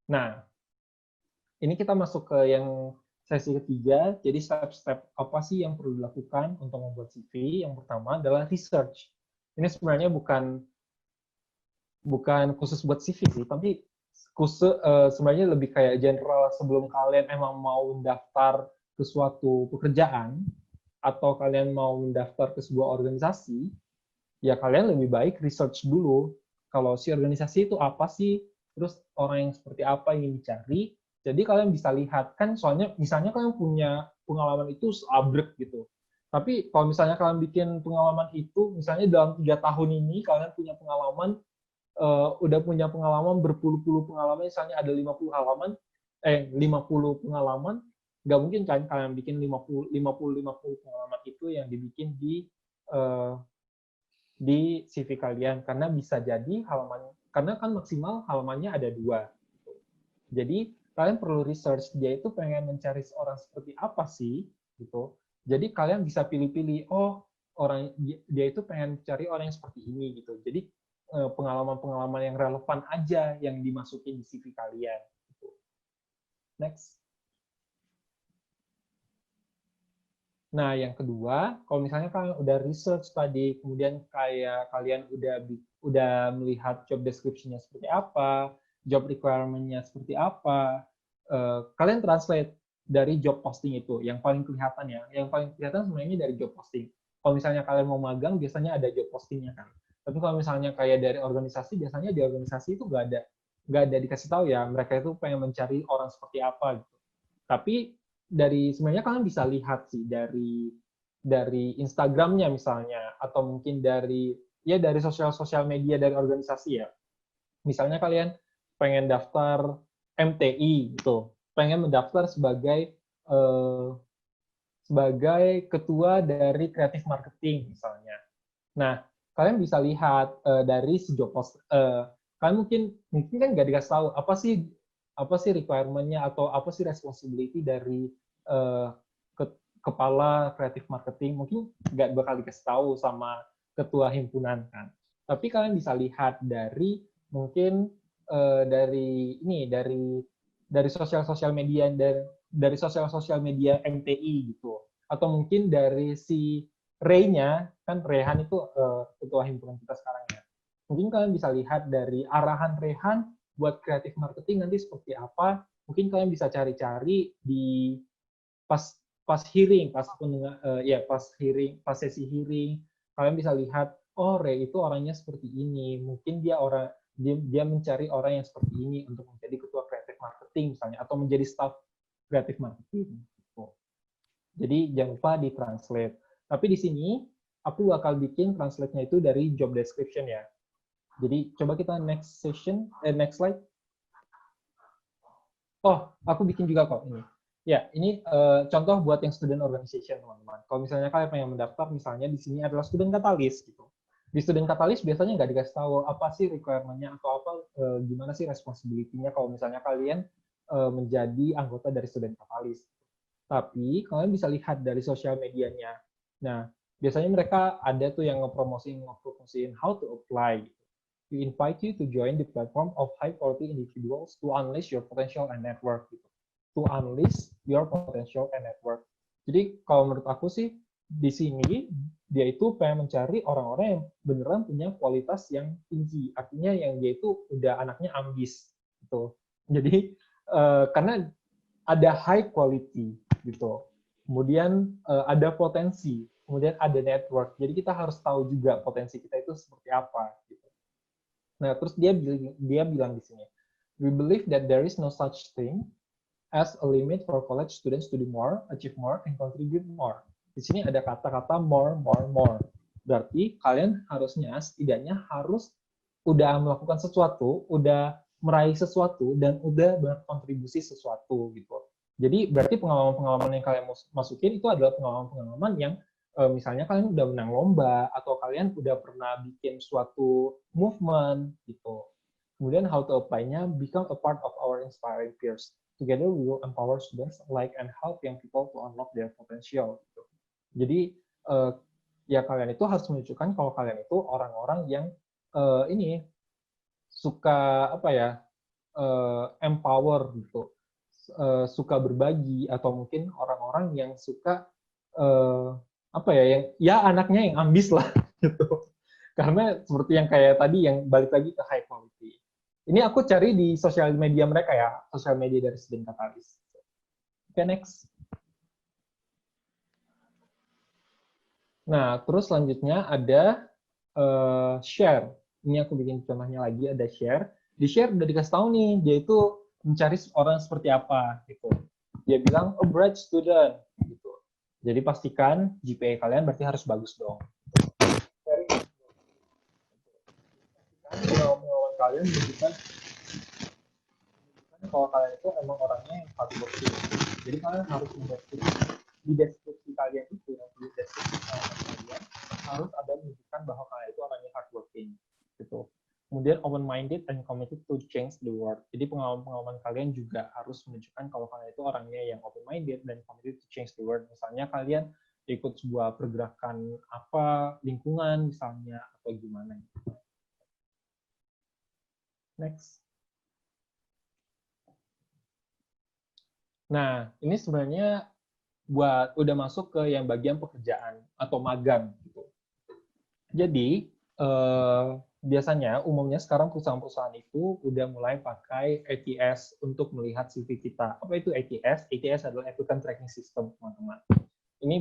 Nah, ini kita masuk ke yang sesi ketiga. Jadi step-step apa sih yang perlu dilakukan untuk membuat CV? Yang pertama adalah research. Ini sebenarnya bukan khusus buat CV sih, tapi khusus sebenarnya lebih kayak general sebelum kalian emang mau mendaftar ke suatu pekerjaan atau kalian mau mendaftar ke sebuah organisasi, ya kalian lebih baik research dulu. Kalau si organisasi itu apa sih, terus orang yang seperti apa yang dicari, jadi kalian bisa lihat. Kan soalnya misalnya kalian punya pengalaman itu abrek gitu. Tapi kalau misalnya kalian bikin pengalaman itu, misalnya dalam 3 tahun ini kalian punya pengalaman, udah punya pengalaman berpuluh-puluh pengalaman, misalnya ada 50 halaman, 50 pengalaman, nggak mungkin kan kalian bikin 50 pengalaman itu yang dibikin uh, di CV kalian, karena bisa jadi halaman, karena kan maksimal halamannya ada 2. Jadi kalian perlu research dia itu pengen mencari seorang seperti apa sih gitu. Jadi kalian bisa pilih-pilih, oh orang dia itu pengen cari orang yang seperti ini gitu. Jadi pengalaman-pengalaman yang relevan aja yang dimasukin di CV kalian. Gitu. Next. Nah, yang kedua, kalau misalnya kalian udah research tadi, kemudian kayak kalian udah melihat job description-nya seperti apa, job requirement-nya seperti apa, kalian translate dari job posting itu, yang paling kelihatan ya. Yang paling kelihatan sebenarnya dari job posting. Kalau misalnya kalian mau magang, biasanya ada job posting-nya kan. Tapi kalau misalnya kayak dari organisasi, biasanya di organisasi itu nggak ada dikasih tahu ya, mereka itu pengen mencari orang seperti apa gitu. Tapi sebenarnya kalian bisa lihat sih dari Instagramnya misalnya, atau mungkin dari sosial media dari organisasi ya. Misalnya kalian pengen daftar MTI gitu, pengen mendaftar eh, sebagai ketua dari kreatif marketing misalnya. Nah, kalian bisa lihat dari si job post, kalian mungkin kan nggak dikasih tahu apa sih requirement-nya atau apa sih responsibility dari uh, ke, kepala kreatif marketing, mungkin nggak bakal dikasih tahu sama ketua himpunan kan. Tapi kalian bisa lihat dari mungkin dari sosial media dari sosial media MTI gitu, atau mungkin dari si Ray-nya, kan Rehan itu ketua himpunan kita sekarang ya. Mungkin kalian bisa lihat dari arahan Rehan buat kreatif marketing nanti seperti apa. Mungkin kalian bisa cari-cari di pas pas hearing, pas sesi hearing, kalian bisa lihat, oh Ray itu orangnya seperti ini. Mungkin dia mencari orang yang seperti ini untuk menjadi ketua kreatif marketing misalnya, atau menjadi staff kreatif marketing. Jadi jangan lupa ditranslate. Tapi di sini aku bakal bikin translate-nya itu dari job description ya. Jadi coba kita next slide. Oh, aku bikin juga kok ini. Ya, ini contoh buat yang student organization, teman-teman. Kalau misalnya kalian pengen mendaftar, misalnya di sini adalah student katalis gitu. Di student katalis biasanya nggak dikasih tahu apa sih requirement-nya atau gimana sih responsibility-nya kalau misalnya kalian menjadi anggota dari student katalis. Tapi kalian bisa lihat dari sosial medianya. Nah, biasanya mereka ada tuh yang ngepromosiin how to apply. We invite you to join the platform of high quality individuals to unleash your potential and network. To unleash your potential and network. Jadi kalau menurut aku sih di sini dia itu pengen mencari orang-orang yang beneran punya kualitas yang tinggi. Artinya yang dia itu udah anaknya ambis gitu. Jadi karena ada high quality gitu. Kemudian ada potensi, kemudian ada network. Jadi kita harus tahu juga potensi kita itu seperti apa. Gitu. Nah, terus dia bilang di sini, we believe that there is no such thing as a limit for college students to do more, achieve more, and contribute more. Di sini ada kata-kata more, more, more. Berarti kalian harusnya setidaknya harus udah melakukan sesuatu, udah meraih sesuatu, dan udah berkontribusi sesuatu gitu. Jadi berarti pengalaman-pengalaman yang kalian masukin itu adalah pengalaman-pengalaman yang misalnya kalian udah menang lomba atau kalian udah pernah bikin suatu movement gitu. Kemudian how to apply-nya, become a part of our inspiring peers. Together we will empower students alike and help young people to unlock their potential. Gitu. Jadi ya kalian itu harus menunjukkan kalau kalian itu orang-orang yang ini suka apa ya empower gitu, suka berbagi, atau mungkin orang-orang yang suka apa ya, yang ya anaknya yang ambis lah gitu. Karena seperti yang kayak tadi, yang balik lagi ke high quality. Ini aku cari di sosial media mereka ya, sosial media dari Student Catalyst. Oke, next. Nah, terus selanjutnya ada share. Ini aku bikin contohnya lagi, ada share. Di share udah dikasih tahu nih, dia itu mencari orang seperti apa gitu. Dia bilang a bright student gitu. Jadi pastikan GPA kalian berarti harus bagus dong. Pengalaman kalian menunjukkan kalau kalian itu emang orangnya yang hardworking. Jadi kalian harus di deskripsi kalian itu, di deskripsi kalian harus ada menunjukkan bahwa kalian itu orangnya hardworking gitu. Kemudian open-minded and committed to change the world. Jadi pengalaman-pengalaman kalian juga harus menunjukkan kalau kalian itu orangnya yang open-minded dan committed to change the world. Misalnya kalian ikut sebuah pergerakan apa, lingkungan misalnya, atau gimana. Next. Nah, ini sebenarnya buat udah masuk ke yang bagian pekerjaan atau magang gitu. Jadi biasanya umumnya sekarang perusahaan-perusahaan itu udah mulai pakai ATS untuk melihat CV kita. Apa itu ATS? ATS adalah Applicant Tracking System, teman-teman. Ini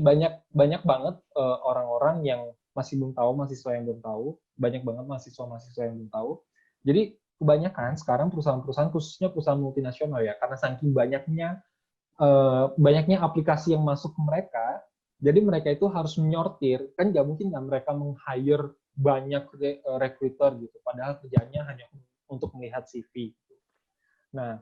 banyak banget orang-orang yang masih belum tahu, mahasiswa yang belum tahu, banyak banget mahasiswa-mahasiswa yang belum tahu. Jadi kebanyakan sekarang perusahaan-perusahaan, khususnya perusahaan multinasional ya, karena saking banyaknya aplikasi yang masuk ke mereka, jadi mereka itu harus menyortir, kan nggak mungkin kan mereka meng-hire banyak recruiter gitu, padahal kerjanya hanya untuk melihat CV. Nah,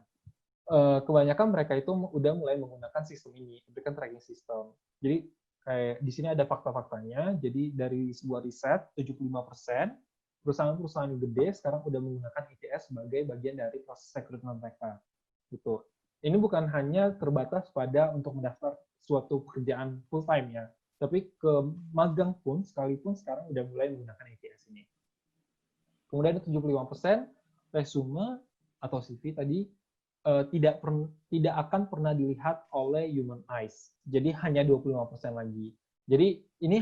kebanyakan mereka itu udah mulai menggunakan sistem ini, applicant tracking system. Jadi kayak di sini ada fakta-faktanya. Jadi dari sebuah riset, 75% perusahaan-perusahaan yang gede sekarang udah menggunakan ITS sebagai bagian dari proses rekrutmen mereka. Gitu. Ini bukan hanya terbatas pada untuk mendaftar suatu pekerjaan full time ya, tapi ke magang pun sekalipun sekarang udah mulai menggunakan ITS ini. Kemudian 75% resume atau CV tadi tidak akan pernah dilihat oleh human eyes. Jadi hanya 25% lagi. Jadi ini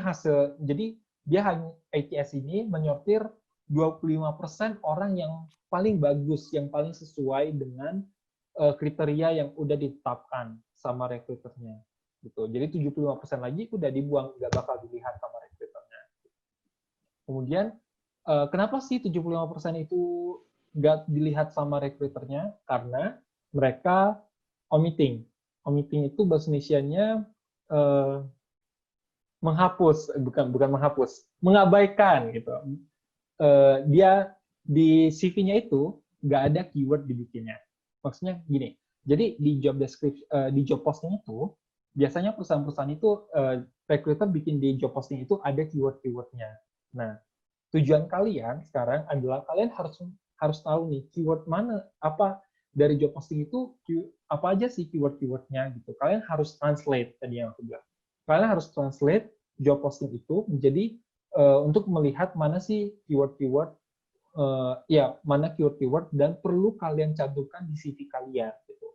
jadi dia hanya ATS ini menyortir 25% orang yang paling bagus, yang paling sesuai dengan kriteria yang udah ditetapkan sama rekruternya. Gitu. Jadi 75% lagi udah dibuang, nggak bakal dilihat sama rekruternya. Kemudian kenapa sih 75% itu nggak dilihat sama rekruternya? Karena mereka omitting. Omitting itu bahasa Indonesianya menghapus, bukan menghapus, mengabaikan gitu. Dia di CV-nya itu nggak ada keyword dibikinnya. Maksudnya gini, jadi di job description, di job posting itu biasanya perusahaan-perusahaan itu recruiter bikin di job posting itu ada keyword-keywordnya. Nah, tujuan kalian sekarang adalah kalian harus tahu nih keyword mana, apa dari job posting itu apa aja sih keyword-keywordnya gitu. Kalian harus translate tadi yang aku bilang. Kalian harus translate job posting itu menjadi untuk melihat mana sih keyword-keyword mana keyword-keyword dan perlu kalian cantumkan di CV kalian gitu.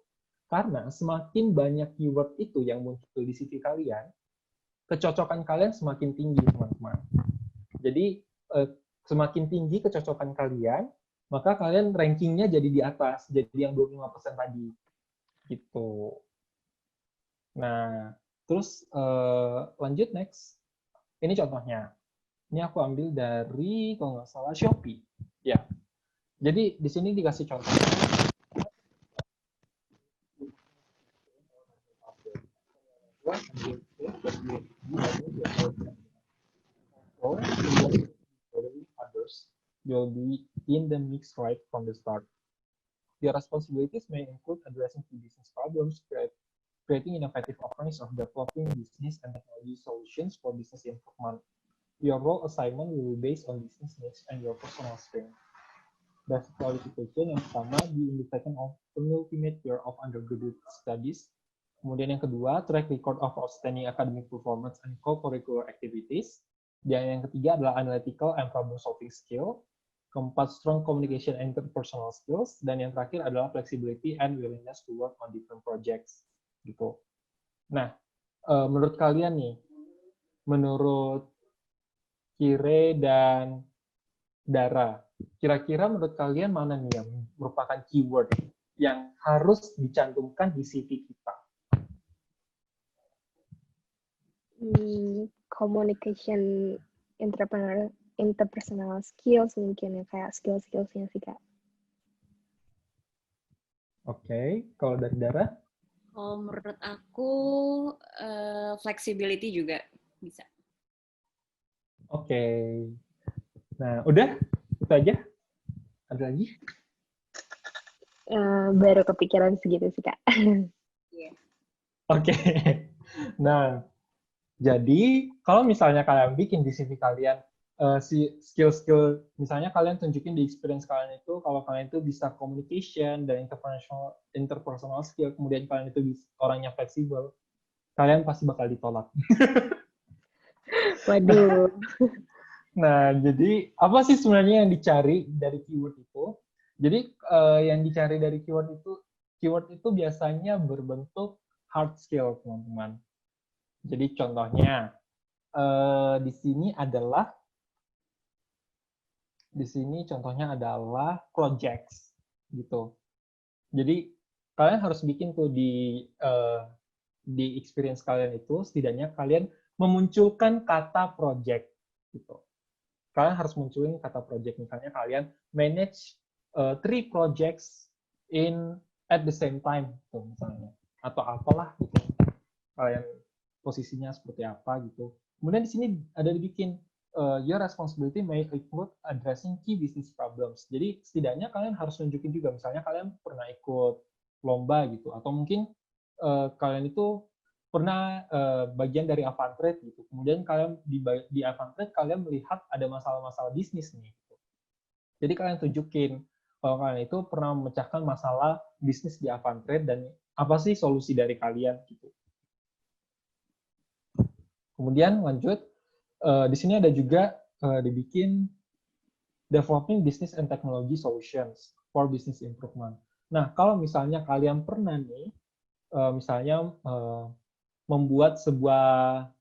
Karena semakin banyak keyword itu yang muncul di CV kalian, kecocokan kalian semakin tinggi, teman-teman. Jadi semakin tinggi kecocokan kalian, maka kalian rankingnya jadi di atas, jadi yang 25% tadi. Gitu. Nah, terus lanjut next. Ini contohnya. Ini aku ambil dari, kalau nggak salah, Shopee. Ya. Jadi di sini dikasih contoh. Others will be in the mix right from the start. Their responsibilities may include addressing key business problems, creating innovative offerings, of developing business and technology solutions for business improvement. Your role assignment will be based on business needs and your personal strength. Basic qualification yang pertama be in the second of penultimate year of undergraduate studies. Kemudian yang kedua, track record of outstanding academic performance and co-curricular activities. Dan yang ketiga adalah analytical and problem solving skill. keempat strong communication and interpersonal skills, dan yang terakhir adalah flexibility and willingness to work on different projects gitu. Nah, menurut kalian nih, menurut Kire dan Dara, kira-kira menurut kalian mana nih yang merupakan keyword yang harus dicantumkan di CV kita? Communication, interpersonal skills mungkin ya, kayak skill-skillsnya sih Kak. Oke, kalau dari Dara? Kalau menurut aku flexibility juga bisa. Oke. Nah, udah? Itu aja? Ada lagi? Baru kepikiran segitu sih Kak. Yeah. Oke. Nah, jadi kalau misalnya kalian bikin di CV kalian si skill-skill, misalnya kalian tunjukin di experience kalian itu kalau kalian itu bisa communication dan interpersonal skill, kemudian kalian itu orangnya fleksibel, kalian pasti bakal ditolak. Waduh. Nah, jadi apa sih sebenarnya yang dicari dari keyword itu? Jadi yang dicari dari keyword itu biasanya berbentuk hard skill, teman-teman. Jadi contohnya di sini contohnya adalah projects gitu. Jadi kalian harus bikin tuh di experience kalian itu setidaknya kalian memunculkan kata project gitu. Kalian harus munculin kata project, misalnya kalian manage 3 projects at the same time gitu misalnya, atau apalah gitu. Kalian posisinya seperti apa gitu. Kemudian di sini ada dibikin your responsibility may include addressing key business problems. Jadi setidaknya kalian harus nunjukin juga, misalnya kalian pernah ikut lomba gitu, atau mungkin kalian itu pernah bagian dari Avantrade gitu. Kemudian kalian di Avantrade kalian melihat ada masalah-masalah bisnis nih. Gitu. Jadi kalian tunjukin kalau kalian itu pernah memecahkan masalah bisnis di Avantrade dan apa sih solusi dari kalian gitu. Kemudian lanjut, di sini ada juga dibikin developing business and technology solutions for business improvement. Nah, kalau misalnya kalian pernah nih, misalnya membuat sebuah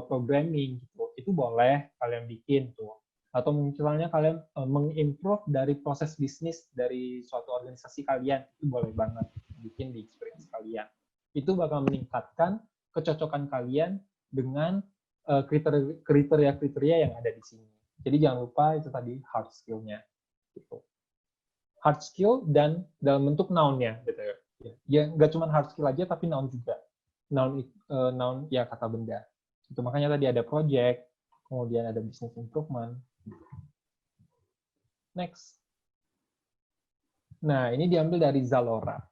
programming gitu, itu boleh kalian bikin tuh. Atau misalnya kalian mengimprove dari proses bisnis dari suatu organisasi kalian, itu boleh banget bikin di experience kalian. Itu bakal meningkatkan kecocokan kalian dengan kriteria-kriteria yang ada di sini. Jadi jangan lupa itu tadi hard skill-nya. Gitu. Hard skill dan dalam bentuk noun-nya. Gitu. Ya, nggak cuma hard skill aja, tapi noun juga. Noun ya kata benda. Itu makanya tadi ada project, kemudian ada business improvement. Next. Nah, ini diambil dari Zalora.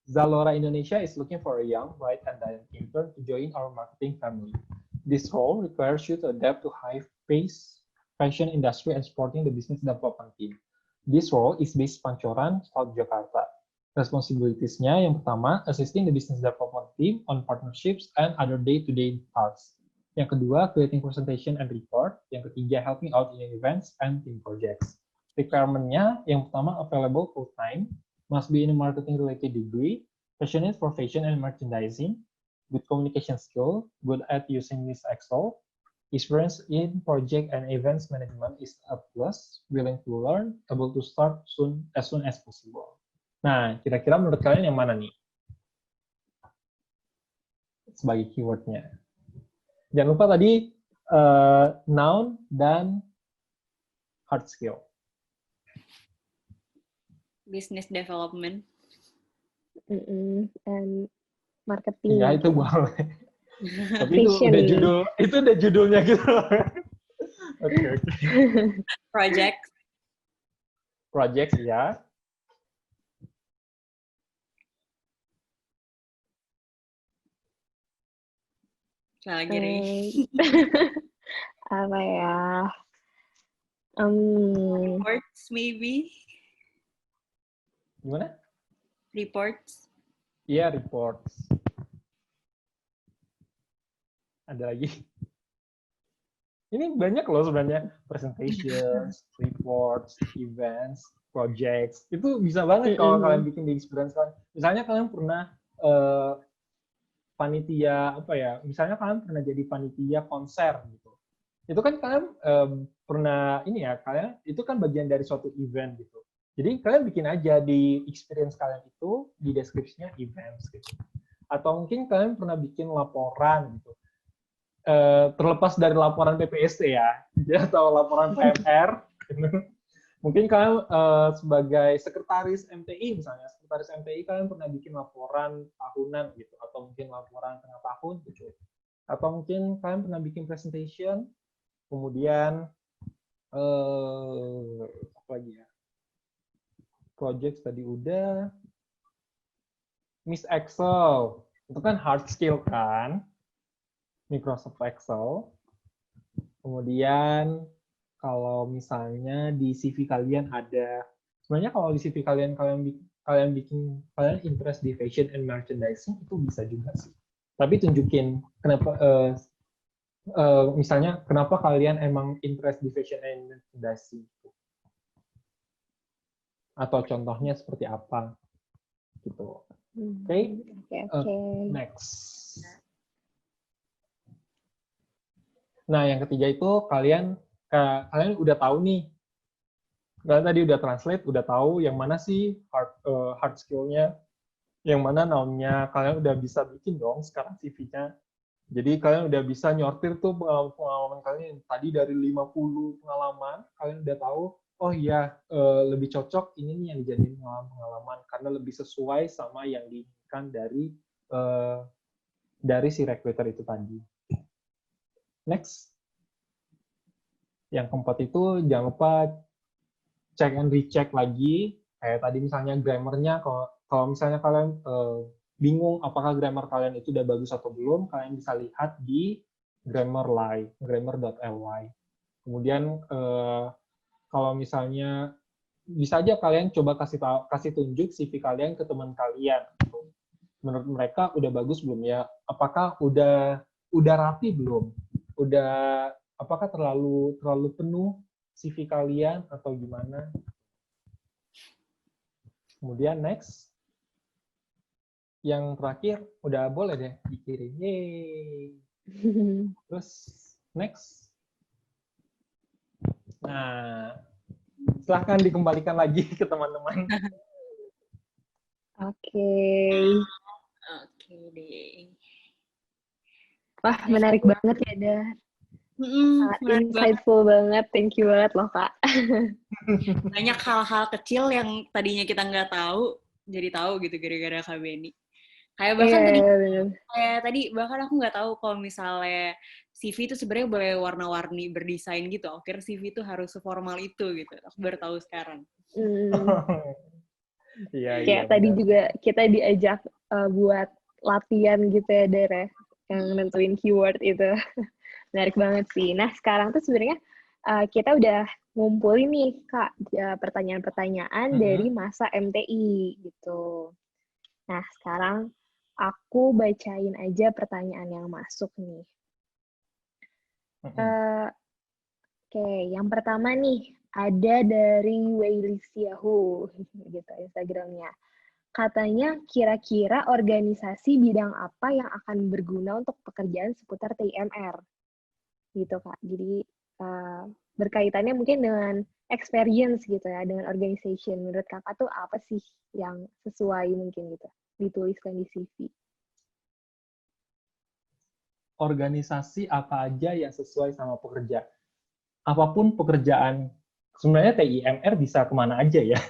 Zalora Indonesia is looking for a young, bright, and dynamic intern to join our marketing family. This role requires you to adapt to high-paced fashion industry and supporting the business development team. This role is based Pancoran, South Jakarta. Responsibilities-nya yang pertama, assisting the business development team on partnerships and other day-to-day tasks. Yang kedua, creating presentation and report. Yang ketiga, helping out in events and team projects. Requirement-nya yang pertama, available full-time, must be in a marketing-related degree, passionate for fashion and merchandising, good communication skill, good at using this Excel, experience in project and events management is a plus, willing to learn, able to start as soon as possible. Nah, kira-kira menurut kalian yang mana nih? Sebagai keywordnya. Jangan lupa tadi noun dan hard skill. Business development. And marketing. Iya, itu boleh. Tapi itu udah judulnya gitu. Oke. Project ya. Apa ya? Reports maybe. Gimana? Reports. Iya, reports. Ada lagi? Ini banyak loh sebenarnya, presentations, reports, events, projects. Itu bisa banget kalau kalian bikin di experience kalian. Misalnya kalian pernah panitia apa ya? Misalnya kalian pernah jadi panitia konser gitu. Itu kan kalian pernah ini ya, kalian itu kan bagian dari suatu event gitu. Jadi kalian bikin aja di experience kalian itu di deskripsinya events gitu. Atau mungkin kalian pernah bikin laporan gitu. Terlepas dari laporan PPST ya, atau laporan PMR, mungkin kalian sebagai sekretaris MTI misalnya, sekretaris MTI kalian pernah bikin laporan tahunan gitu, atau mungkin laporan tengah tahun gitu, atau mungkin kalian pernah bikin presentation, kemudian apa lagi ya, project tadi udah, Miss Excel, itu kan hard skill kan, Microsoft Excel. Kemudian kalau misalnya di CV kalian ada, sebenarnya kalau di CV kalian interest di fashion and merchandising itu bisa juga sih. Tapi tunjukin kenapa, misalnya kenapa kalian emang interest di fashion and merchandising, atau contohnya seperti apa, gitu. Oke. Next. Nah, yang ketiga itu kalian udah tahu nih. Kalian tadi udah translate, udah tahu yang mana sih hard skill-nya, yang mana noun-nya kalian udah bisa bikin dong sekarang CV-nya. Jadi kalian udah bisa nyortir tuh pengalaman kalian. Tadi dari 50 pengalaman, kalian udah tahu, oh iya, lebih cocok ini nih yang dijadiin pengalaman karena lebih sesuai sama yang diinginkan dari si recruiter itu tadi. Next. Yang keempat itu jangan lupa check and recheck lagi. Kayak tadi misalnya grammarnya, kalau misalnya kalian bingung apakah grammar kalian itu udah bagus atau belum, kalian bisa lihat di Grammarly, grammar.ly. Kemudian kalau misalnya bisa aja kalian coba kasih tunjuk CV kalian ke teman kalian. Menurut mereka udah bagus belum ya? Apakah udah rapi belum? Apakah terlalu penuh CV kalian atau gimana? Kemudian next. Yang terakhir udah boleh deh dikirim. Yeay. Terus next. Nah, silahkan dikembalikan lagi ke teman-teman. Oke deh. Wah, menarik banget ya, Dar. Sangat insightful banget. Thank you banget loh, Kak. Banyak hal-hal kecil yang tadinya kita nggak tahu, jadi tahu gitu gara-gara Kak Benny. Kayak bahkan tadi bahkan aku nggak tahu kalau misalnya CV itu sebenarnya boleh warna-warni berdesain gitu. Akhirnya CV itu harus seformal itu gitu. Aku baru tahu sekarang. Iya, tadi juga kita diajak buat latihan gitu ya, Dere, yang nentuin keyword itu. Menarik banget sih. Nah, sekarang tuh sebenarnya kita udah ngumpulin nih, Kak, pertanyaan-pertanyaan dari masa MTI gitu. Nah, sekarang aku bacain aja pertanyaan yang masuk nih. Oke, yang pertama nih, ada dari Waylisiahu, gitu Instagramnya. Katanya kira-kira organisasi bidang apa yang akan berguna untuk pekerjaan seputar TIMR, gitu Kak. Jadi berkaitannya mungkin dengan experience gitu ya, dengan organization. Menurut Kakak tuh apa sih yang sesuai mungkin gitu dituliskan di CV? Organisasi apa aja yang sesuai sama pekerja. Apapun pekerjaan, sebenarnya TIMR bisa kemana aja ya.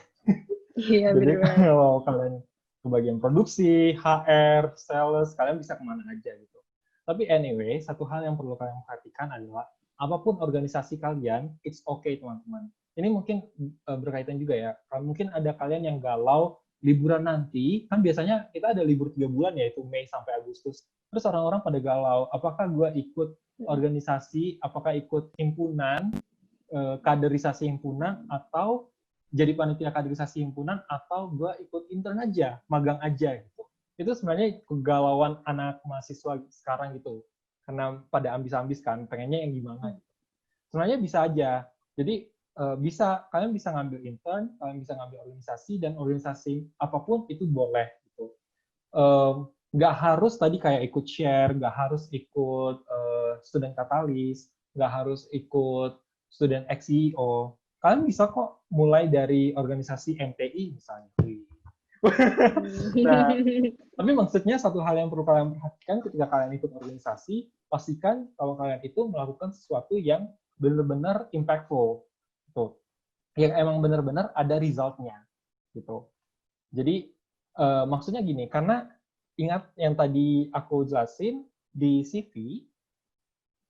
Iya, jadi bener. Kalau kalian ke bagian produksi, HR, sales, kalian bisa kemana aja gitu. Tapi anyway, satu hal yang perlu kalian perhatikan adalah apapun organisasi kalian, it's okay teman-teman. Ini mungkin berkaitan juga ya. Mungkin ada kalian yang galau liburan nanti, kan biasanya kita ada libur 3 bulan yaitu Mei sampai Agustus. Terus orang-orang pada galau, apakah gue ikut organisasi, apakah ikut himpunan, kaderisasi himpunan, atau jadi panitia kaderisasi himpunan, atau gue ikut intern aja, magang aja gitu. Itu sebenarnya kegalauan anak mahasiswa sekarang gitu. Karena pada ambis-ambis kan, pengennya yang gimana. Sebenarnya bisa aja. Jadi kalian bisa ngambil intern, kalian bisa ngambil organisasi, dan organisasi apapun itu boleh gitu. Nggak harus tadi kayak ikut share, nggak harus ikut student katalis, nggak harus ikut student ex-CEO. Kalian bisa kok mulai dari organisasi MTI misalnya. Nah, tapi maksudnya satu hal yang perlu kalian perhatikan ketika kalian ikut organisasi, pastikan kalau kalian itu melakukan sesuatu yang benar-benar impactful, gitu. Yang emang benar-benar ada result-nya, gitu. Jadi maksudnya gini, karena ingat yang tadi aku jelasin di CV,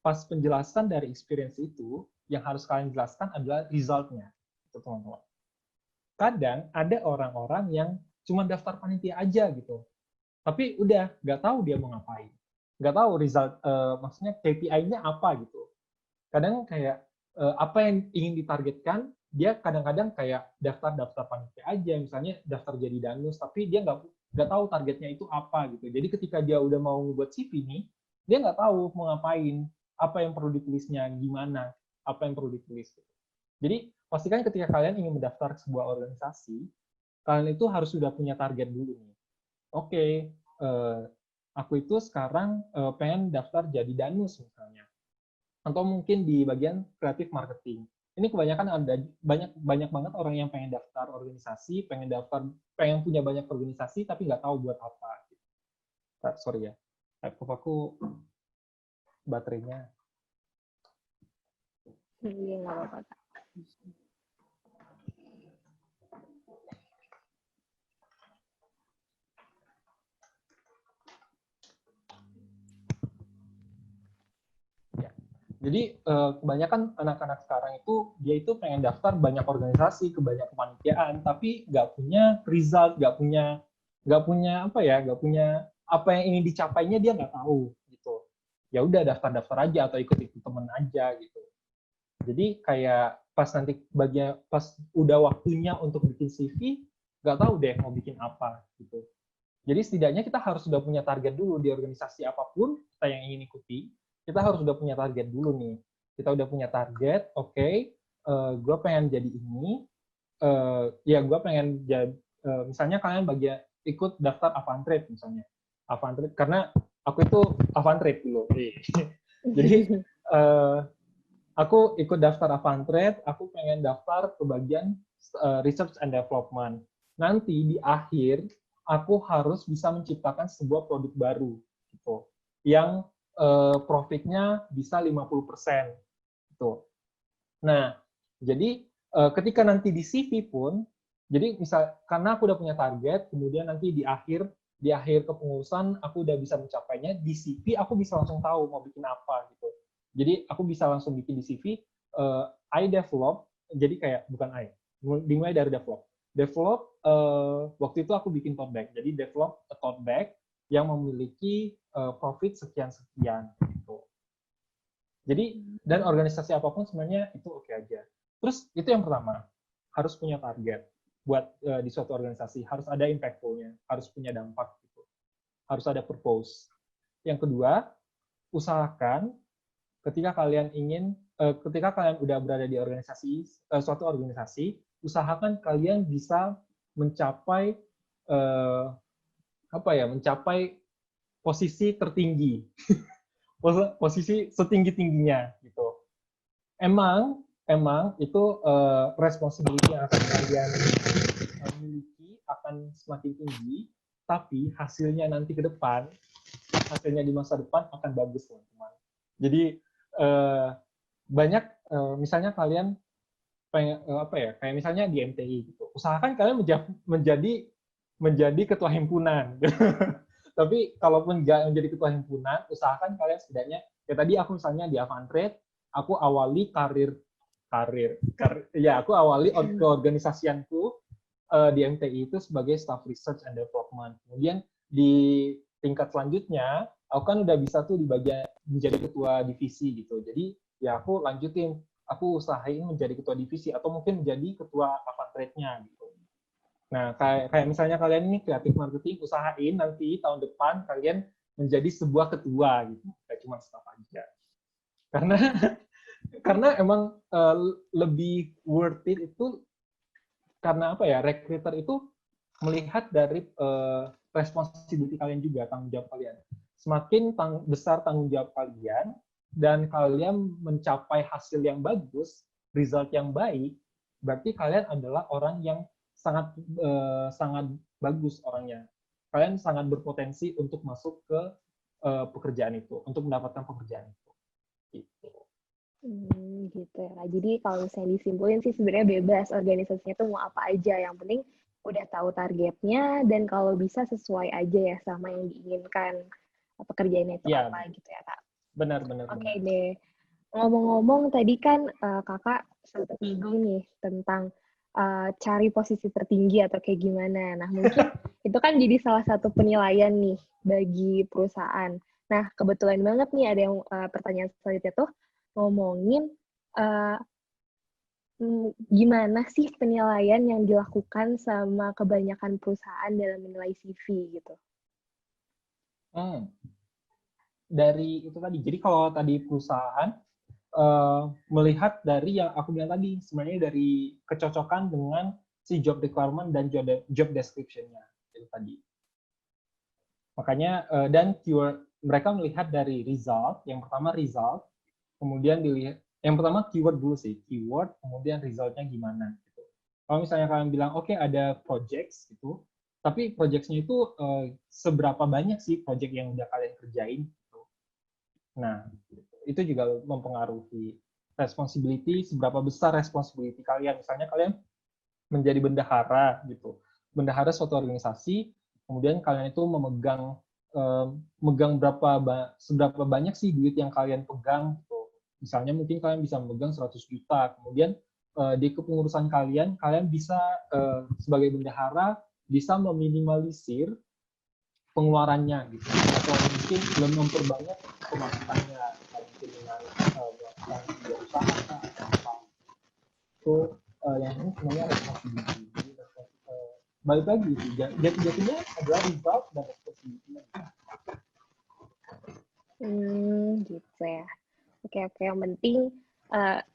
pas penjelasan dari experience itu, yang harus kalian jelaskan adalah result-nya, gitu teman-teman. Kadang ada orang-orang yang cuma daftar panitia aja gitu, tapi udah nggak tahu dia mau ngapain, nggak tahu result, maksudnya KPI-nya apa gitu. Kadang kayak apa yang ingin ditargetkan, dia kadang-kadang kayak daftar panitia aja, misalnya daftar jadi danus, tapi dia nggak tahu targetnya itu apa gitu. Jadi ketika dia udah mau buat CV nih, dia nggak tahu mau ngapain, apa yang perlu ditulisnya, gimana, apa yang perlu ditulis. Jadi pastikan ketika kalian ingin mendaftar ke sebuah organisasi, kalian itu harus sudah punya target dulu nih. Oke, aku itu sekarang pengen daftar jadi danus misalnya, atau mungkin di bagian kreatif marketing. Ini kebanyakan ada banyak banget orang yang pengen daftar organisasi, pengen punya banyak organisasi tapi nggak tahu buat apa. Sorry ya, laptop aku baterainya. Iya, nggak apa-apa. Jadi kebanyakan anak-anak sekarang itu dia itu pengen daftar banyak organisasi ke banyak kepanitiaan, tapi nggak punya result, nggak punya apa yang ingin dicapainya, dia nggak tahu gitu. Ya udah daftar aja atau ikut temen aja gitu. Jadi kayak pas udah waktunya untuk bikin CV, nggak tahu deh mau bikin apa gitu. Jadi setidaknya kita harus sudah punya target dulu di organisasi apapun kita yang ingin ikuti. Kita harus sudah punya target dulu nih. Kita udah punya target, oke, gue pengen jadi ini, ya gue pengen jadi, misalnya kalian ikut daftar Avantrade misalnya. Avantrade, karena aku itu Avantrade dulu. Jadi aku ikut daftar Avantrade, aku pengen daftar ke bagian Research and Development. Nanti di akhir, aku harus bisa menciptakan sebuah produk baru, gitu, yang profitnya bisa 50%. Gitu. Nah, jadi ketika nanti di CV pun, jadi karena aku udah punya target, kemudian nanti di akhir kepengurusan aku udah bisa mencapainya, di CV aku bisa langsung tahu mau bikin apa gitu. Jadi aku bisa langsung bikin di CV, I develop, jadi kayak bukan dimulai dari develop. Waktu itu aku bikin tote bag, jadi develop a tote bag yang memiliki profit sekian-sekian gitu. Jadi, dan organisasi apapun sebenarnya itu oke aja. Terus itu yang pertama, harus punya target buat di suatu organisasi, harus ada impactful-nya, harus punya dampak gitu. Harus ada purpose. Yang kedua, usahakan ketika kalian udah berada di suatu organisasi, usahakan kalian bisa mencapai mencapai posisi tertinggi. Posisi setinggi-tingginya gitu. Emang itu responsibility yang akan kalian miliki akan semakin tinggi, tapi hasilnya nanti ke depan, hasilnya di masa depan akan bagus, teman-teman. Jadi banyak misalnya kalian pengen kayak misalnya di MTI gitu. Usahakan kalian menjadi ketua himpunan. Tapi kalaupun nggak menjadi ketua himpunan, usahakan kalian setidaknya, ya tadi aku misalnya di Avantrade, aku awali aku awali keorganisasianku di MTI itu sebagai staff research and development. Kemudian di tingkat selanjutnya, aku kan udah bisa tuh di bagian menjadi ketua divisi gitu. Jadi ya aku usahain menjadi ketua divisi atau mungkin menjadi ketua Avantrade-nya gitu. Nah, kayak misalnya kalian ini kreatif marketing, usahain nanti tahun depan kalian menjadi sebuah ketua gitu, kayak cuma staff aja. Karena emang lebih worth it itu karena apa ya? Recruiter itu melihat dari responsibility kalian juga, tanggung jawab kalian. Semakin besar tanggung jawab kalian dan kalian mencapai hasil yang bagus, result yang baik, berarti kalian adalah orang yang sangat sangat bagus orangnya. Kalian sangat berpotensi untuk masuk ke pekerjaan itu, untuk mendapatkan pekerjaan itu. Gitu. Gitu ya. Kak. Jadi kalau misalnya disimpulin sih sebenarnya bebas, organisasinya tuh mau apa aja. Yang penting udah tahu targetnya dan kalau bisa sesuai aja ya sama yang diinginkan pekerjaannya itu Ya, apa gitu ya Kak. benar. Oke deh. Ngomong-ngomong tadi kan Kakak sempat nyinggung nih tentang cari posisi tertinggi atau kayak gimana. Nah mungkin itu kan jadi salah satu penilaian nih bagi perusahaan. Nah kebetulan banget nih ada yang pertanyaan selanjutnya tuh ngomongin uh, gimana sih penilaian yang dilakukan sama kebanyakan perusahaan dalam menilai CV gitu. Dari itu tadi, jadi kalau tadi perusahaan melihat dari yang aku bilang tadi, sebenarnya dari kecocokan dengan si job requirement dan job description-nya itu tadi. Makanya dan keyword mereka melihat dari result, yang pertama result, kemudian dilihat yang pertama keyword dulu sih, keyword, kemudian resultnya gimana gitu. Kalau misalnya kalian bilang oke ada projects gitu, tapi projects-nya itu seberapa banyak sih project yang udah kalian kerjain gitu. Nah, itu juga mempengaruhi responsibility, seberapa besar responsibility kalian. Misalnya kalian menjadi bendahara gitu, bendahara suatu organisasi, kemudian kalian itu memegang seberapa banyak sih duit yang kalian pegang gitu. Misalnya mungkin kalian bisa memegang 100 juta, kemudian di kepengurusan kalian bisa sebagai bendahara bisa meminimalisir pengeluarannya gitu, atau mungkin belum memperbanyak pemasukannya, mungkin dengan melakukan usaha atau apa. Itu yang ini sebenarnya responsibility. Balik lagi sih, jatuhnya adalah result dan responsibility. Gitu ya. Oke, yang penting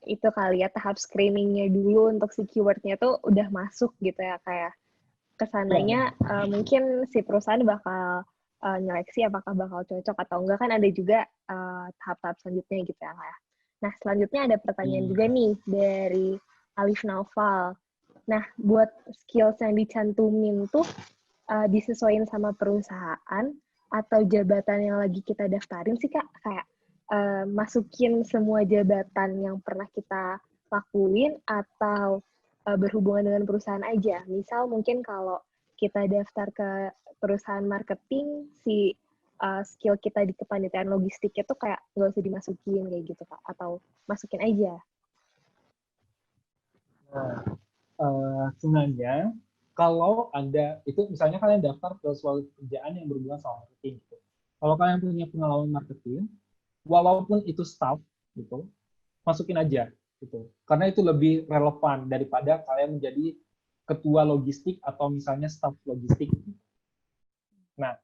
itu kali ya tahap screeningnya dulu untuk si keywordnya tuh udah masuk gitu ya kayak kesananya mungkin si perusahaan bakal nyeleksi apakah bakal cocok atau enggak kan ada juga tahap-tahap selanjutnya gitu ya kayak. Nah selanjutnya ada pertanyaan juga nih dari Alif Naufal. Nah buat skills yang dicantumin tuh disesuaikan sama perusahaan atau jabatan yang lagi kita daftarin sih Kak kayak masukin semua jabatan yang pernah kita lakuin atau berhubungan dengan perusahaan aja. Misal mungkin kalau kita daftar ke perusahaan marketing, si skill kita di kepanitiaan logistik itu kayak nggak usah dimasukin kayak gitu Kak, atau masukin aja. Nah, sebenarnya kalau ada itu misalnya kalian daftar ke suatu pekerjaan yang berhubungan sama marketing gitu. Kalau kalian punya pengalaman marketing, walaupun itu staff gitu, masukin aja gitu. Karena itu lebih relevan daripada kalian menjadi ketua logistik atau misalnya staff logistik. Nah,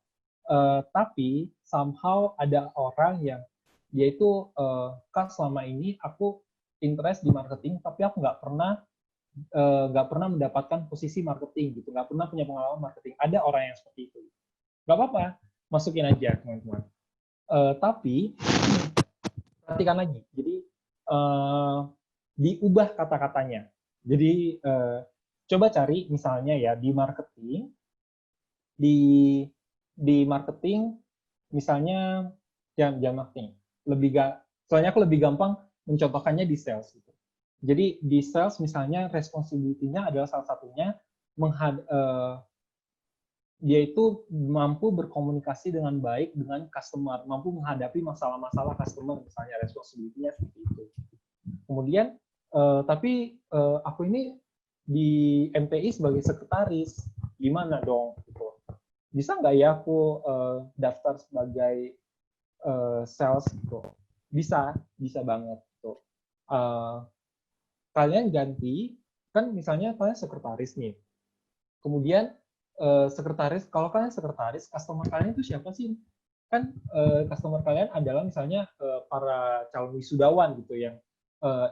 tapi somehow ada orang yang dia itu kan selama ini aku interest di marketing tapi aku nggak pernah mendapatkan posisi marketing gitu, nggak pernah punya pengalaman marketing. Ada orang yang seperti itu, nggak apa-apa, masukin aja teman-teman. Tapi perhatikan lagi, jadi diubah kata-katanya. Jadi coba cari misalnya ya di marketing, di marketing misalnya jangan marketing, soalnya aku lebih gampang mencontohkannya di sales gitu. Jadi di sales misalnya responsibility-nya adalah salah satunya dia itu mampu berkomunikasi dengan baik dengan customer, mampu menghadapi masalah-masalah customer misalnya, responsibility-nya seperti itu. Kemudian tapi aku ini di MTI sebagai sekretaris, gimana dong gitu. Bisa nggak ya aku daftar sebagai sales gitu? Bisa banget gitu. Kalian ganti, kan misalnya kalian sekretaris nih, kemudian sekretaris, kalau kalian sekretaris, customer kalian itu siapa sih? Kan customer kalian adalah misalnya para calon wisudawan gitu yang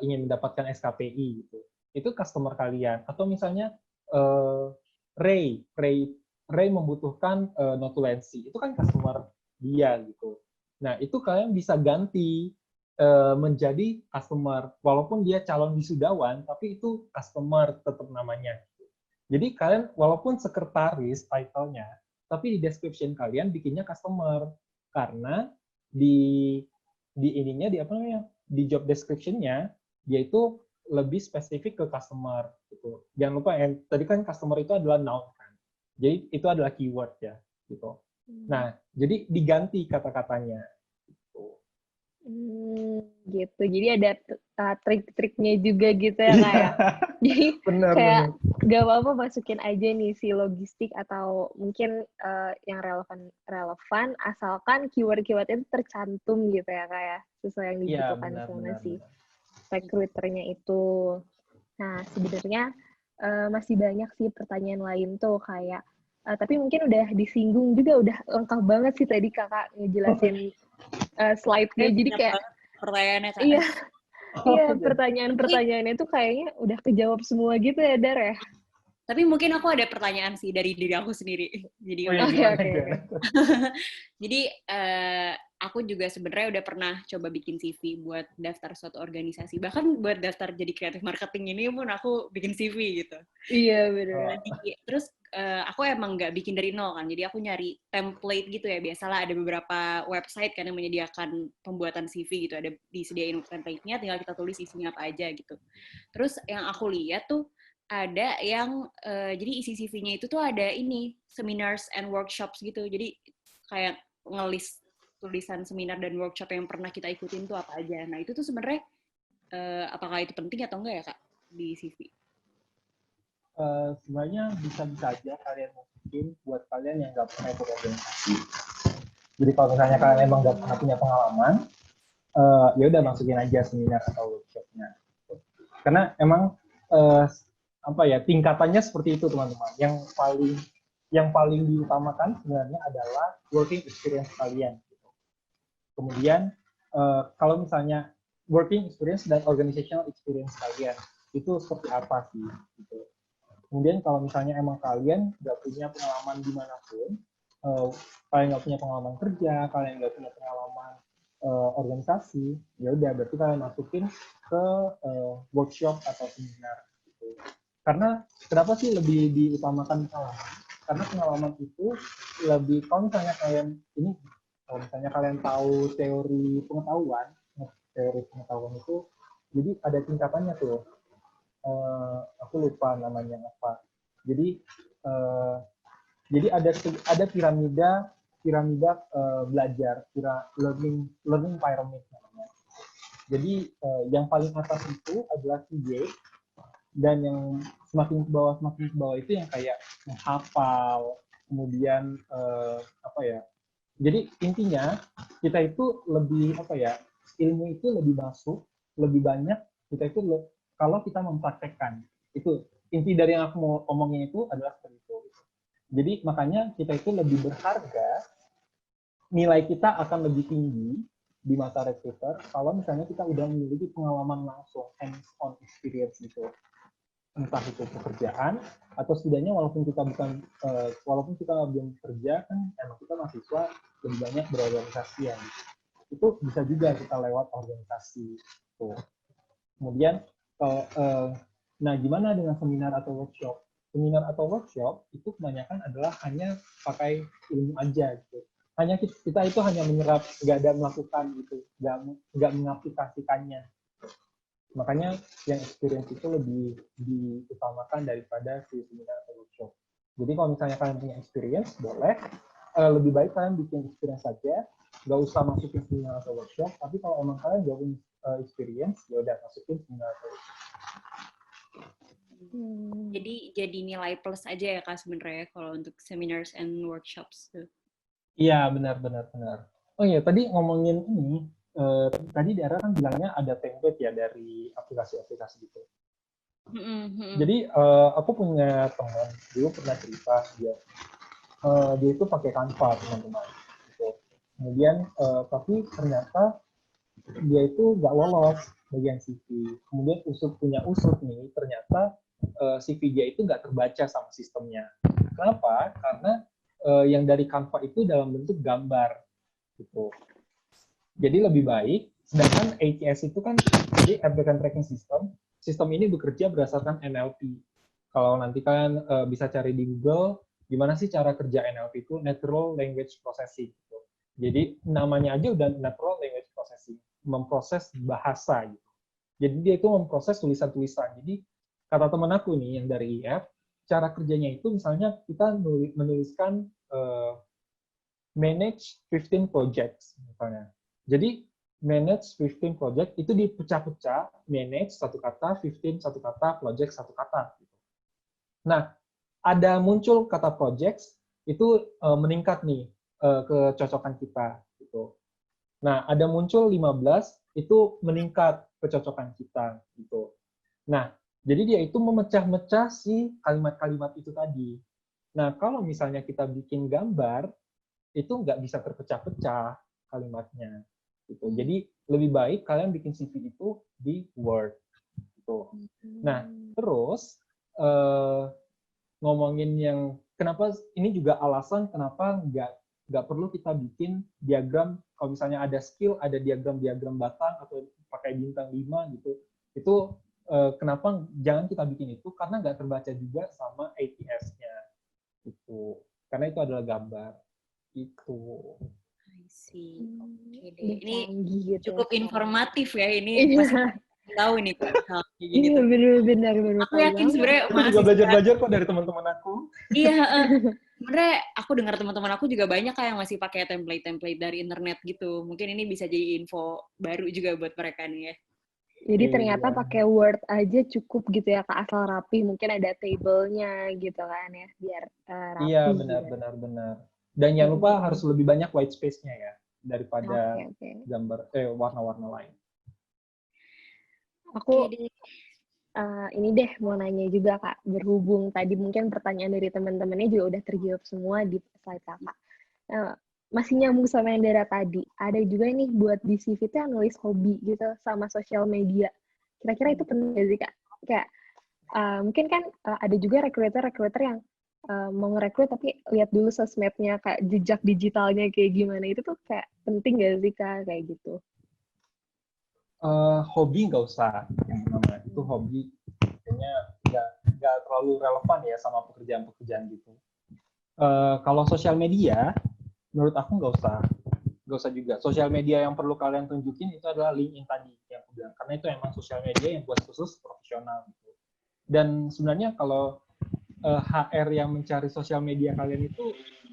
ingin mendapatkan SKPI gitu. Itu customer kalian. Atau misalnya Ray membutuhkan notulensi. Itu kan customer dia gitu. Nah, itu kalian bisa ganti menjadi customer walaupun dia calon wisudawan, tapi itu customer tetap namanya. Jadi kalian walaupun sekretaris title-nya, tapi di description kalian bikinnya customer karena di ininya di apa namanya? Di job description-nya dia itu lebih spesifik ke customer gitu. Jangan lupa tadi kan customer itu adalah noun kan. Jadi itu adalah keyword ya gitu. Nah, jadi diganti kata-katanya. Gitu. Jadi ada trik-triknya juga gitu ya Kak ya. Jadi kayak gak apa-apa masukin aja nih si logistik atau mungkin yang relevan asalkan keyword-keyword itu tercantum gitu ya Kak ya. Sesuai yang dibutuhkan sama si recruiternya itu. Nah, sebenarnya masih banyak sih pertanyaan lain tuh kayak tapi mungkin udah disinggung juga, udah lengkap banget sih tadi Kakak ngejelasin slide-nya. Jadi kayak pertanyaannya Kak. Iya. Iya, pertanyaan-pertanyaannya tuh kayaknya udah kejawab semua gitu ya, Dar ya. Tapi mungkin aku ada pertanyaan sih dari diri aku sendiri. Jadi Jadi aku juga sebenarnya udah pernah coba bikin CV buat daftar suatu organisasi. Bahkan buat daftar jadi kreatif marketing ini pun aku bikin CV gitu. Iya, benar. Terus aku emang nggak bikin dari nol kan. Jadi aku nyari template gitu ya. Biasalah ada beberapa website kan yang menyediakan pembuatan CV gitu. Ada disediain template-nya, tinggal kita tulis isinya apa aja gitu. Terus yang aku lihat tuh ada yang jadi isi CV-nya itu tuh ada ini seminars and workshops gitu. Jadi kayak ngelis tulisan seminar dan workshop yang pernah kita ikutin tuh apa aja. Nah, itu tuh sebenarnya apakah itu penting atau enggak ya, Kak, di CV? Sebenarnya bisa-bisa aja kalian masukin buat kalian yang nggak pernah ikut organisasi. Jadi kalau misalnya kalian emang nggak pernah punya pengalaman, ya udah masukin aja seminar atau workshopnya. Karena emang apa ya, tingkatannya seperti itu teman-teman. Yang paling diutamakan sebenarnya adalah working experience kalian. Kemudian kalau misalnya working experience dan organizational experience kalian itu seperti apa sih? Gitu. Kemudian kalau misalnya emang kalian nggak punya pengalaman dimanapun, kalian nggak punya pengalaman kerja, kalian nggak punya pengalaman organisasi, ya udah berarti kalian masukin ke workshop atau seminar. Gitu. Karena kenapa sih lebih diutamakan pengalaman? Karena pengalaman itu lebih, kalau misalnya kalian ini, kalau misalnya kalian tahu teori pengetahuan itu, jadi ada tingkatannya tuh. Aku lupa namanya apa. Jadi ada piramida belajar, learning pyramid namanya. Jadi yang paling atas itu adalah TJ, dan yang semakin ke bawah itu yang kayak menghafal, kemudian apa ya? Jadi intinya kita itu lebih apa ya? Ilmu itu lebih masuk, lebih banyak kita itu kalau kita mempraktekkan. Itu inti dari yang aku mau omongin itu adalah seperti itu. Jadi makanya kita itu lebih berharga, nilai kita akan lebih tinggi di mata recruiter kalau misalnya kita udah memiliki pengalaman langsung, hands-on experience gitu. Entah itu pekerjaan atau setidaknya walaupun kita belum kerja kan emang kita mahasiswa lebih banyak berorganisasi ya. Itu bisa juga kita lewat organisasi. Tuh. Kemudian nah gimana dengan seminar atau workshop? Seminar atau workshop itu kebanyakan adalah hanya pakai ilmu aja gitu. Hanya kita itu hanya menyerap, nggak ada melakukan gitu, nggak mengaplikasikannya. Makanya yang experience itu lebih diutamakan daripada si seminar atau workshop. Jadi kalau misalnya kalian punya experience, boleh. Lebih baik kalian bikin experience saja, nggak usah masukin seminar atau workshop. Tapi kalau emang kalian nggak punya experience, ya udah masukin seminar atau workshop. Jadi nilai plus aja ya Kak sebenarnya kalau untuk seminars and workshops tuh. Iya, benar. Oh iya, tadi ngomongin ini, tadi Dara kan bilangnya ada template ya dari aplikasi-aplikasi gitu. Jadi aku punya teman dulu pernah cerita dia itu pakai Canva teman-teman. Gitu. Kemudian tapi ternyata dia itu nggak lolos bagian CV. Kemudian punya usut nih, ternyata CV dia itu nggak terbaca sama sistemnya. Kenapa? Karena yang dari Canva itu dalam bentuk gambar gitu. Jadi lebih baik, sedangkan ATS itu kan jadi Applicant Tracking System. Sistem ini bekerja berdasarkan NLP. Kalau nanti kalian bisa cari di Google, gimana sih cara kerja NLP itu? Natural Language Processing. Gitu. Jadi namanya aja udah Natural Language Processing, memproses bahasa gitu. Jadi dia itu memproses tulisan-tulisan. Jadi kata teman aku nih yang dari IF, cara kerjanya itu misalnya kita menuliskan manage 15 projects misalnya. Jadi manage 15 project itu dipecah-pecah, manage satu kata, 15 satu kata, project satu kata. Nah, ada muncul kata projects itu meningkat nih kecocokan kita gitu. Nah, ada muncul 15 itu meningkat kecocokan kita gitu. Nah, jadi dia itu memecah-mecah si kalimat-kalimat itu tadi. Nah, kalau misalnya kita bikin gambar, itu nggak bisa terpecah-pecah kalimatnya. Gitu. Jadi lebih baik kalian bikin CV itu di Word. Gitu. Nah, terus ngomongin yang kenapa ini juga alasan kenapa nggak perlu kita bikin diagram. Kalau misalnya ada skill, ada diagram batang atau pakai bintang 5 gitu, itu kenapa jangan kita bikin itu karena nggak terbaca juga sama ATS-nya. Gitu. Karena itu adalah gambar. Itu. I see. Oke deh. Udah Ini gitu cukup ya, informatif ya. Ini pasti tahu nih hal kayak gini iya, tuh. benar Aku yakin sebenarnya Aku juga belajar-belajar kok dari teman-teman aku. Iya, sebenarnya aku dengar teman-teman aku juga banyak yang masih pakai template-template dari internet gitu. Mungkin ini bisa jadi info baru juga buat mereka nih ya. Jadi ternyata pakai Word aja cukup gitu ya, Kak, asal rapi. Mungkin ada table-nya gitu kan ya, biar rapi. Iya, benar. Dan jangan lupa harus lebih banyak white space-nya ya daripada gambar warna-warna lain. Aku ini deh mau nanya juga, Kak, berhubung tadi mungkin pertanyaan dari teman-temannya juga udah terjawab semua di slide Kakak. Masih nyambung sama yang dari tadi, ada juga nih buat di CV itu yang nulis hobi gitu sama sosial media. Kira-kira itu penting gak sih, Kak? Kayak mungkin kan ada juga recruiter yang mau ngerekrut tapi lihat dulu sosmednya, kayak jejak digitalnya kayak gimana. Itu tuh kayak penting gak sih, Kak, kayak gitu? Hobi nggak usah, yang namanya itu hobi kayaknya nggak terlalu relevan ya sama pekerjaan-pekerjaan gitu. Kalau sosial media, menurut aku nggak usah juga. Sosial media yang perlu kalian tunjukin itu adalah LinkedIn tadi yang aku bilang, karena itu emang sosial media yang buat khusus profesional gitu. Dan sebenarnya kalau HR yang mencari sosial media kalian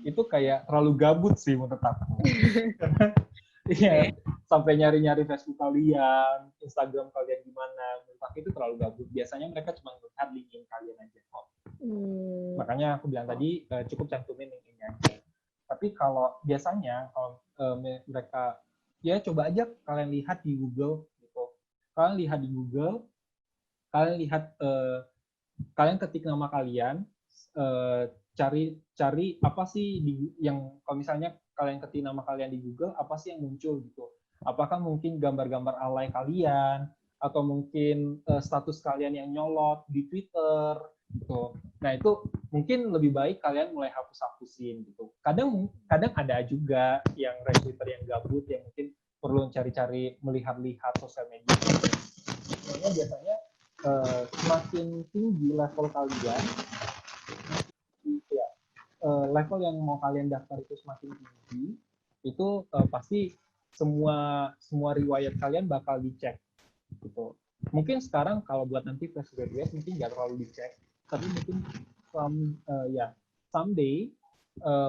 itu kayak terlalu gabut sih menurut aku. Iya, sampai nyari-nyari Facebook kalian, Instagram kalian gimana, menurut aku itu terlalu gabut. Biasanya mereka cuma melihat LinkedIn kalian aja kok. Makanya aku bilang tadi cukup cantumin LinkedIn aja. Tapi kalau biasanya kalau mereka ya coba aja kalian lihat di Google gitu. Kalian lihat di Google, kalian ketik nama kalian, cari apa sih yang kalau misalnya kalian ketik nama kalian di Google, apa sih yang muncul gitu? Apakah mungkin gambar-gambar alay kalian atau mungkin status kalian yang nyolot di Twitter gitu. Nah, itu mungkin lebih baik kalian mulai hapus-hapusin gitu. Kadang ada juga yang recruiter yang gabut yang mungkin perlu cari-cari melihat-lihat sosial media. Makanya biasanya semakin tinggi level kalian, ya, level yang mau kalian daftar itu semakin tinggi, itu pasti semua riwayat kalian bakal dicek gitu. Mungkin sekarang kalau buat nanti fresh graduate mungkin nggak terlalu dicek, tapi mungkin someday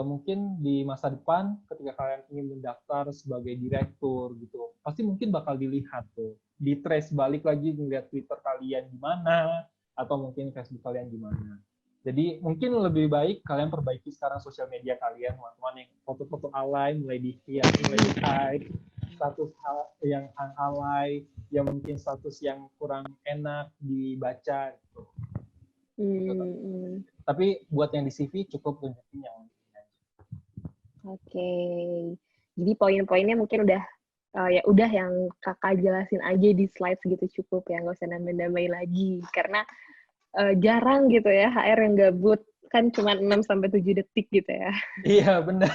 mungkin di masa depan ketika kalian ingin mendaftar sebagai direktur gitu, pasti mungkin bakal dilihat tuh, di trace balik lagi ngeliat Twitter kalian gimana atau mungkin Facebook kalian gimana. Jadi mungkin lebih baik kalian perbaiki sekarang sosial media kalian, teman-teman, yang foto-foto alay mulai di-hide, status yang alay, yang mungkin status yang kurang enak dibaca gitu. Tapi buat yang di CV cukup tunjukin yang Oke. Jadi poin-poinnya mungkin udah ya udah yang kakak jelasin aja di slides gitu cukup ya, nggak usah nambah-nambahin lagi karena jarang gitu ya HR yang gabut, kan cuma 6-7 detik gitu ya. Iya, benar.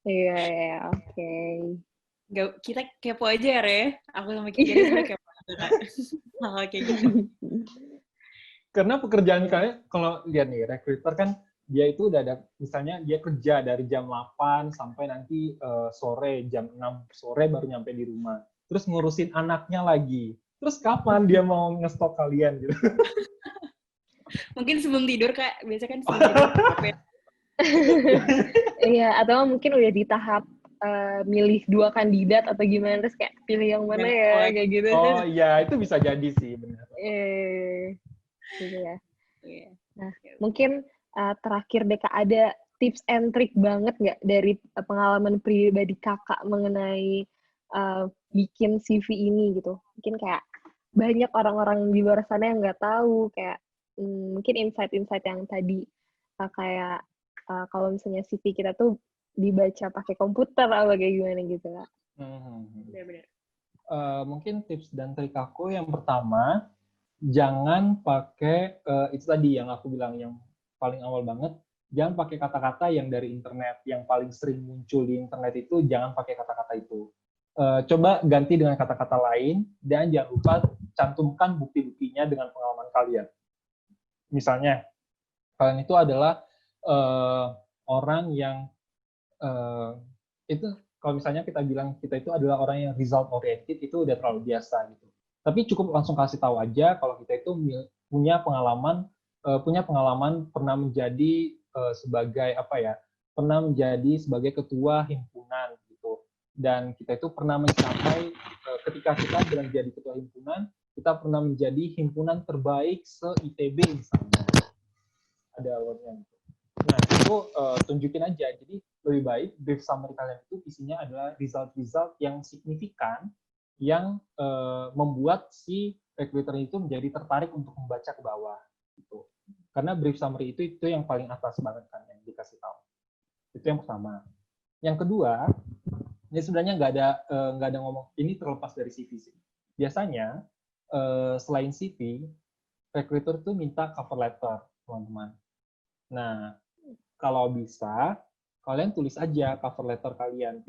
Iya, ya, oke. Kita kepo aja ya, Re. Aku sama Kiki sebenarnya kepo aja, Kak. Hal-hal kayak gitu. Karena pekerjaan kalian, kalau lihat nih, recruiter kan dia itu udah ada, misalnya dia kerja dari jam 8 sampai nanti sore, jam 6 sore baru nyampe di rumah. Terus ngurusin anaknya lagi. Terus kapan dia mau ngestok kalian gitu? Mungkin sebelum tidur, Kak. Biasanya kan sebelum tidur. Iya, atau mungkin udah di tahap milih 2 kandidat atau gimana, terus kayak pilih yang mana ya, kayak gitu. Oh iya, itu bisa jadi sih, benar. Gitu ya. Nah, mungkin terakhir deh Kak, ada tips and trick banget nggak dari pengalaman pribadi Kakak mengenai bikin CV ini gitu? Mungkin kayak banyak orang-orang di luar sana yang nggak tahu, kayak mungkin insight-insight yang tadi kayak kalau misalnya CV kita tuh dibaca pakai komputer atau kayak gimana gitu Kak? Benar-benar. Mungkin tips dan trik aku yang pertama, jangan pakai itu tadi yang aku bilang yang paling awal banget, jangan pakai kata-kata yang dari internet, yang paling sering muncul di internet itu jangan pakai kata-kata itu. Coba ganti dengan kata-kata lain dan jangan lupa cantumkan bukti-buktinya dengan pengalaman kalian. Misalnya kalian itu adalah orang yang itu kalau misalnya kita bilang kita itu adalah orang yang result oriented, itu udah terlalu biasa gitu. Tapi cukup langsung kasih tahu aja kalau kita itu punya pengalaman pernah menjadi sebagai apa ya, pernah menjadi sebagai ketua himpunan gitu. Dan kita itu pernah mencapai ketika kita sedang jadi ketua himpunan, kita pernah menjadi himpunan terbaik se-ITB misalnya. Ada awardnya gitu. Nah, itu tunjukin aja. Jadi lebih baik brief summary kalian itu isinya adalah result-result yang signifikan yang membuat si recruiter itu menjadi tertarik untuk membaca ke bawah gitu. Karena brief summary itu yang paling atas banget kan yang dikasih tahu. Itu yang pertama. Yang kedua, ini sebenarnya nggak ada ngomong ini terlepas dari CV sih. Biasanya selain CV, recruiter tuh minta cover letter, teman-teman. Nah, kalau bisa, kalian tulis aja cover letter kalian.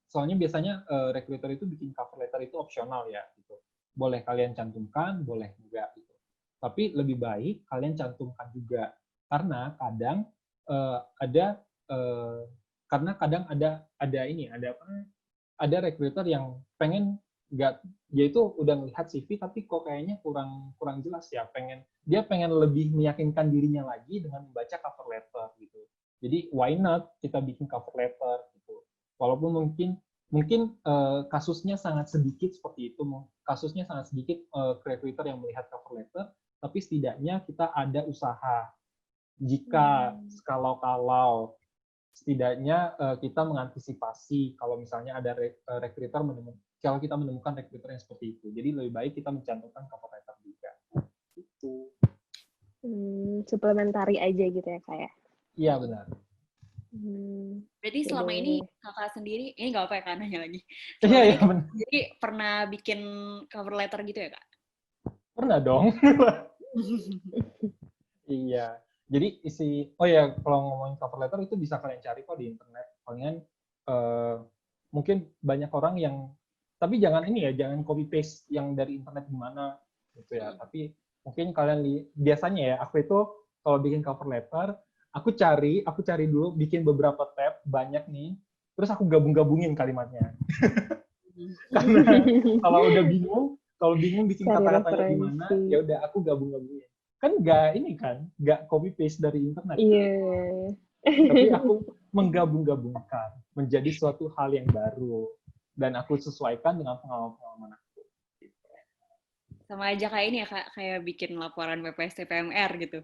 Soalnya biasanya recruiter itu bikin cover letter itu opsional ya, gitu. Boleh kalian cantumkan, boleh enggak, gitu. Tapi lebih baik kalian cantumkan juga, karena kadang ada recruiter yang pengen dia itu udah melihat CV tapi kok kayaknya kurang jelas ya, dia pengen lebih meyakinkan dirinya lagi dengan membaca cover letter gitu. Jadi why not kita bikin cover letter gitu. Walaupun mungkin kasusnya sangat sedikit seperti itu, kasusnya sangat sedikit recruiter yang melihat cover letter, tapi setidaknya kita ada usaha. Jika kalau setidaknya kita mengantisipasi kalau misalnya ada recruiter kalau kita menemukan recruiter yang seperti itu. Jadi lebih baik kita mencantumkan cover letter juga. Itu. Suplementari aja gitu ya Kak ya? Iya, benar. Berarti selama ini kakak sendiri, ini nggak apa ya Kak nanya lagi. Iya, jadi pernah bikin cover letter gitu ya Kak? Pernah dong. Iya. Jadi kalau ngomongin cover letter itu bisa kalian cari kok di internet. Kalian mungkin banyak orang yang, tapi jangan copy paste yang dari internet gimana gitu ya. Tapi mungkin kalian biasanya ya, aku itu kalau bikin cover letter, aku cari dulu, bikin beberapa tab banyak nih, terus aku gabungin kalimatnya. Karena kalau bingung bikin kata-katanya gimana, ya udah aku gabungin. Kan nggak copy paste dari internet. Iya. Tapi aku menggabungkan menjadi suatu hal yang baru dan aku sesuaikan dengan pengalaman aku. Sama aja kayak ini ya Kak, kayak bikin laporan PPST PMR gitu.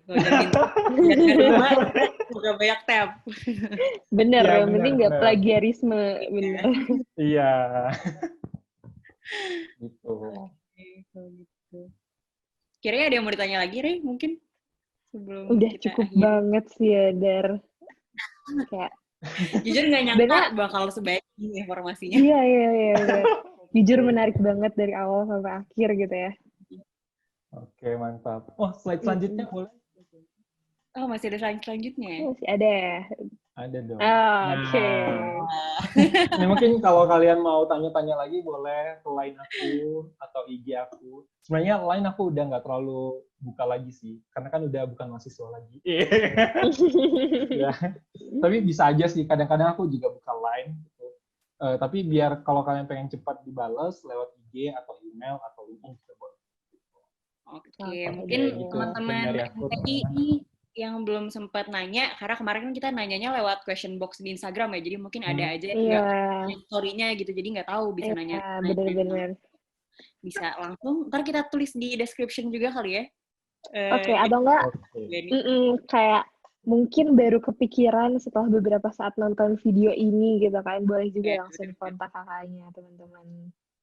Bukan banyak tab. Bener, ya, yang penting nggak plagiarisme. Bener. Iya. Gitu. Kira-kira ada yang mau ditanya lagi, Rey? Mungkin sebelum udah cukup banget sih ya, Dar. Kayak Jujur nggak nyangka bakal sebaik ini informasinya. Iya. Jujur menarik banget dari awal sampai akhir gitu ya. Oke, mantap. Oh, slide selanjutnya boleh? Oh, masih ada selanjutnya ya? Masih ada ya? Ada dong. Oke. Ini mungkin kalau kalian mau tanya-tanya lagi boleh ke line aku atau IG aku. Sebenarnya line aku udah nggak terlalu buka lagi sih, karena kan udah bukan mahasiswa lagi. Ya. Tapi bisa aja sih, kadang-kadang aku juga buka line. Gitu. Tapi biar kalau kalian pengen cepat dibales lewat IG atau email atau LinkedIn juga boleh. Oke, mungkin gitu. teman-teman MTI yang belum sempat nanya, karena kemarin kan kita nanyanya lewat question box di Instagram ya, jadi mungkin ada aja yang nggak story-nya gitu, jadi nggak tahu bisa nanya. Bener-bener. Bisa langsung, ntar kita tulis di description juga kali ya. Oke, atau enggak kayak mungkin baru kepikiran setelah beberapa saat nonton video ini gitu kan, boleh juga langsung kontak kakaknya teman-teman.